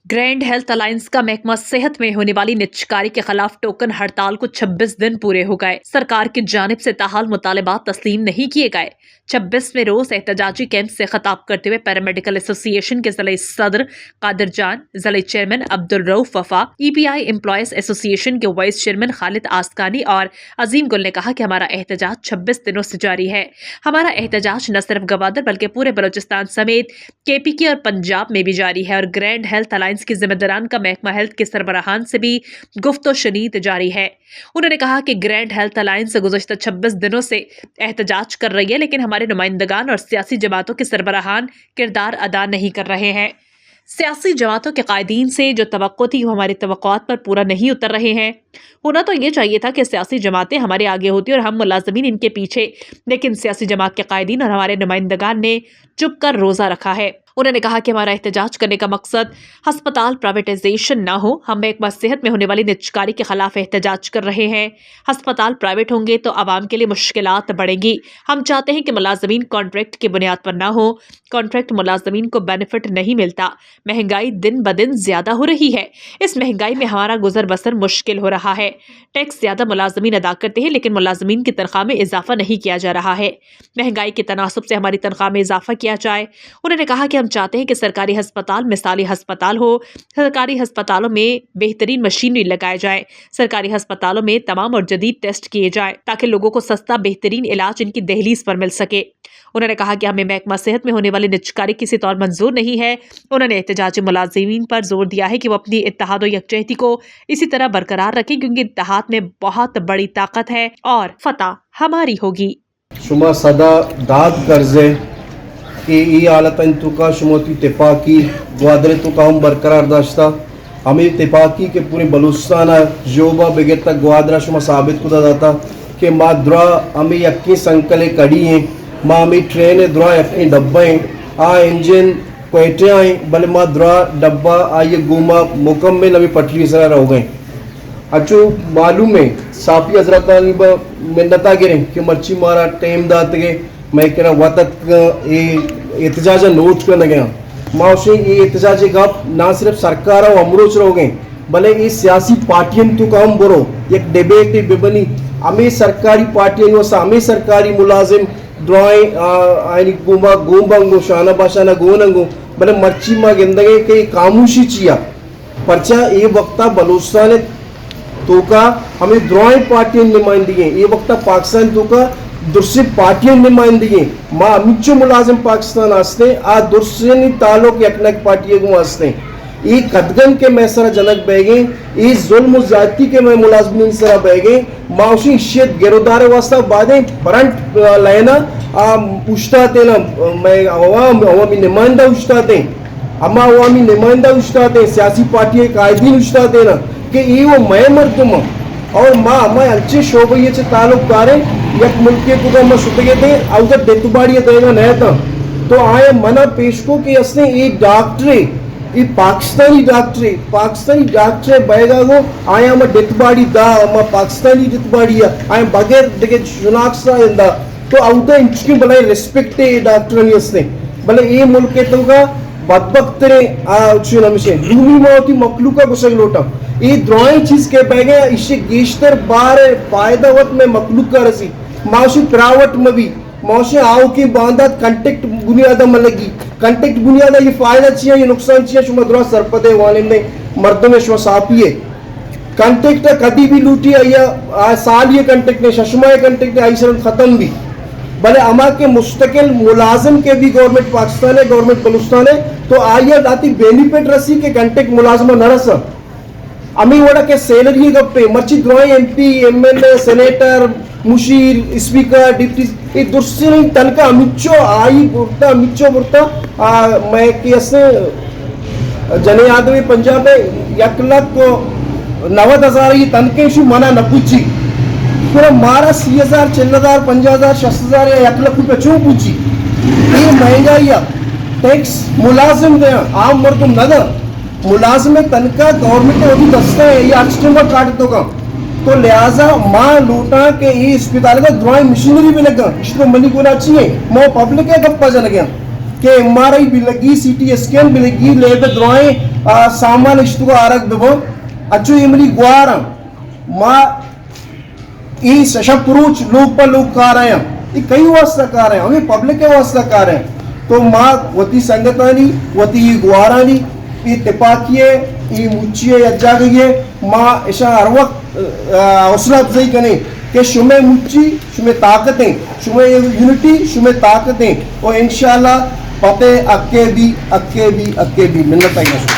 Grand health alliance का महकमा सेहत में होने वाली निजकारी के खिलाफ टोकन हड़ताल को 26 दिन पूरे हो गए। सरकार की जानिब से ताहाल मुतालबात तस्लीम नहीं किए गए। 26वें रोज एहतजाजी कैंप से खिताब करते हुए पैरामेडिकल एसोसिएशन के जिले सदर कादिर जान, जिले चेयरमैन अब्दुल रऊफ वफा, EPI एम्प्लॉयज एसोसिएशन के वाइस चेयरमैन खालिद आस्कानी और अजीम गुल ने कहा कि हमारा एहतजाज 26 दिनों से जारी है। हमारा एहतजाज न सिर्फ गवादर बल्कि पूरे बलोचिस्तान समेत KPK और पंजाब में भी जारी है और ग्रैंड हेल्थ अलायंस की जिम्मेदारान का महकमा हेल्थ के सरबराहान से भी गुफ्तो शनीद जारी है। उन्होंने कहा कि ग्रैंड हेल्थ अलायंस गुज़श्ता 26 दिनों से एहतजाज कर रही है, लेकिन हमारे नुमाइंदगान और सियासी जमातों के सरबराहान किरदार अदा नहीं कर रहे हैं। सियासी जमातों के कायदीन से जो तवक्को थी वो हमारी तवक्कुआत पर पूरा नहीं उतर रहे हैं। होना तो ये चाहिए था कि सियासी जमातें हमारे आगे होती और हम मुलाजमीन इनके पीछे, लेकिन सियासी जमात के कायदीन और हमारे नुमाइंदगान ने चुप कर रोज़ा रखा है। उन्होंने कहा कि हमारा एहतजाज करने का मकसद हस्पताल प्राइवेटाइजेशन न हो। हम महकमा सेहत में होने वाली निजकारी के खिलाफ एहतजाज कर रहे हैं। हस्पताल प्राइवेट होंगे तो आवाम के लिए मुश्किलात बढ़ेंगी। हम चाहते हैं कि मुलाजमीन कॉन्ट्रैक्ट की बुनियाद पर ना हो। कॉन्ट्रैक्ट मुलाजमीन को बेनिफिट नहीं मिलता। महंगाई दिन ब दिन ज्यादा हो रही है। इस महंगाई में हमारा गुजर बसर मुश्किल हो रहा है। टैक्स ज्यादा मुलाजमीन अदा करते हैं, लेकिन मुलाजमीन की तनख्वाह में इजाफा नहीं किया जा रहा है। महंगाई के तनासुब से हमारी तनख्वाह में इजाफा किया जाए। उन्होंने कहा कि हम चाहते हैं कि सरकारी अस्पताल मिसाली अस्पताल हो। सरकारी अस्पतालों में बेहतरीन मशीनरी लगाए जाए। सरकारी अस्पतालों में तमाम और जदीद टेस्ट किए जाए ताकि लोगों को सस्ता बेहतरीन इलाज इनकी दहलीज पर मिल सके। उन्होंने कहा कि हमें महकमा सेहत में होने वाली निजकारी किसी तौर मंजूर नहीं है। उन्होंने एहतजाजी मुलाजिमीन पर जोर दिया है कि वो अपनी इत्तेहाद और यकजहती को इसी तरह बरकरार रखें, क्योंकि इत्तेहाद में बहुत बड़ी ताकत है और फतह हमारी होगी। शुमा सदा दाद कर्जे कि ई हालतन तुका शुमोती इत्तेफाकी ग्वादरे तुका हम बरकरार दाश्ता हमें इत्तेफाकी के पूरे बलूचिस्तान जोबा बगैर तक ग्वादरा शुमा साबित कुदा जाता कि माँ द्रा हमें यक्की संकले कड़ी हैं, माँ हमें ट्रेन द्रा यक्की डब्बा हैं, आ इंजन क्वेटे आए भले माँ द्रा डब्बा आइए गुमा मुकम्मल अभी पटरी सरा रह गए। अच्छो मालूम है साफी हजरत मिन्नता गिरें कि मर्ची मारा टेम दात गए मैं कह वतत एहतजाज नोट कर गया माउसे ये एहतजाज गप ना सिर्फ सरकार और अमरोच रह गए भले ये सियासी पार्टियों तो काम बरो एक डिबेट बेबनी हमें सरकारी पार्टियों हमें सरकारी मुलाजिम द्रोई गुमा गोबंगो शाना बाशाना गोनंगो भले मर्ची मा गिंदगे के खामोशी चिया परचा ये वक्ता बलूचिस्तान तो का हमें द्रोई पार्टियों नुमाइंदगी ये वक्ता पाकिस्तान तो का दूसरी पार्टियों नुमाइंदगी माँ अमिचो मुलाजिम पाकिस्तान आस्ते आ दूसरी ताल्लुक यकनक पार्टियों को आस्ते ये कदगन के मैसरा जनक बैगे ये जुल्म जाती के मैं मुलाजिमीन सरा बैगे माँ उसी इश्यत गिरदार वास्ता बादे फ्रंट लाइना उश्ताते ना मैं अवामी नुमाइंदा उश्ताते अम्मा अवामी नुमाइंदा उश्ताते सियासी पार्टियों कायदीन उश्ताते ना कि ये वो मैं मरतुम और माँ मैं अच्छे शोभये से ताल्लुकदार यक मुल्क के कुछ मैं शुतगे थे अवधर डेतुबाड़ी देगा नहीं था तो आए मना पेश को कि इसने एक डॉक्टरे ये पाकिस्तानी डॉक्टरे बैगा को आया मैं डेतुबाड़ी दा मैं पाकिस्तानी डेतुबाड़ी आया बगैर देखे शुनाख्ता इंदा तो अवधर इंचकी भले रिस्पेक्ट है डॉक्टर ने इसने भले ये मुल्क के तो का बदबख्तरे नमशे भूमि मौती मखलूका गुस्सा लोटा ये द्रोई चीज के बैगे इसे गेश्तर बार फायदावत में मखलूक का रसी माशी प्रावट में भी मौसे आओ की बांधा कंटेक्ट बुनियादा में लगी कंटेक्ट बुनियादा ये फायदा चाहिए ये नुकसान चाहिए शुमद्रा सरपदे वाले में मर्दों में श्वसापी है कंटेक्ट कभी भी लूटी या साल ये कंटेक्ट ने शशमा कंटेक्ट आई सर खत्म भी भले अमा के मुस्तकिल मुलाजिम के भी गवर्नमेंट पाकिस्तान है गवर्नमेंट बलूचिस्तान है तो आइए दाती बेनिफिट रसी के कंटेक्ट मुलाजिमा न रसा अमी वड़ा के सैलरी गप्पे मर्ची द्रोई MP MLA सेनेटर मुशीर स्पीकर डिप्टी ये दूसरी तनका अमिचो आई बुरता मैं कैसे जने यादव पंजाब में 1,90,000 ये तनके शु मना न पूछी पूरा मारा 80,000 40,000 50,000 60,000 या 1,00,000 क्यों पूछी ये महंगाई टैक्स मुलाजिम दे आम मर्दुम नदा मुलाजिम तनका गवर्नमेंट ने अभी दस्ते है ये अक्सटम्बर काटतों का तो लिहाजा माँ लूटा के ये अस्पताल का द्रोई मशीनरी भी लगा इसको मनी गुना चाहिए मो पब्लिक है गप्पा जन गया के MRI भी लगी CT स्कैन भी लगी लेबे द्रोए सामान इश्तु आरक बेबो अच्छु इमली गुआरा मा ई सशपुरुष लोग पर लोग कार हैं ये कई वास्ता कार हैं हमें पब्लिक के वास्ता कार हैं तो माँ वती संगतानी वती गुआरानी ये तिपाकिये ये मुच्चिये यज्जा गई माँ ऐसा हर वक्त हौसला अफजाई करें कि शुमे मुच्ची शुमे ताकतें शुमे यूनिटी शुमे ताकतें और इंशाल्लाह पते अक्के भी मिलना चाहिए